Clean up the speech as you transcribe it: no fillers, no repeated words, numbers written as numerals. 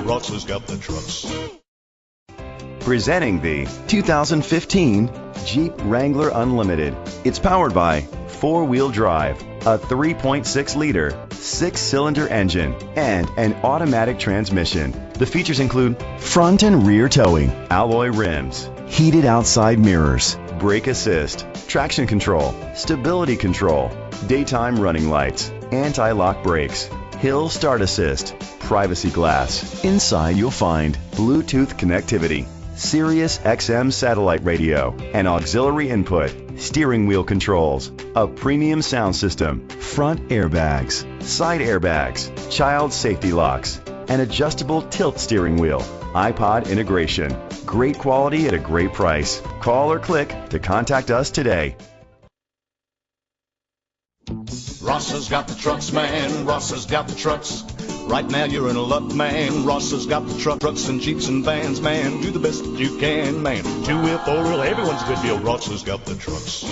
Ross has got the trucks. Presenting the 2015 Jeep Wrangler Unlimited. It's powered by four-wheel drive, a 3.6-liter, 6-cylinder engine, and an automatic transmission. The features include front and rear towing, alloy rims, heated outside mirrors, brake assist, traction control, stability control, daytime running lights, anti-lock brakes, hill start assist, privacy glass. Inside you'll find Bluetooth connectivity, Sirius XM satellite radio, and auxiliary input, steering wheel controls, a premium sound system, front airbags, side airbags, child safety locks, an adjustable tilt steering wheel, iPod integration. Great quality at a great price. Call or click to contact us today. Ross has got the trucks, man. Ross has got the trucks. Right now you're in luck, man. Ross has got the trucks and Jeeps and vans, man. Do the best that you can, man. Two-wheel, four-wheel, everyone's a good deal. Ross has got the trucks.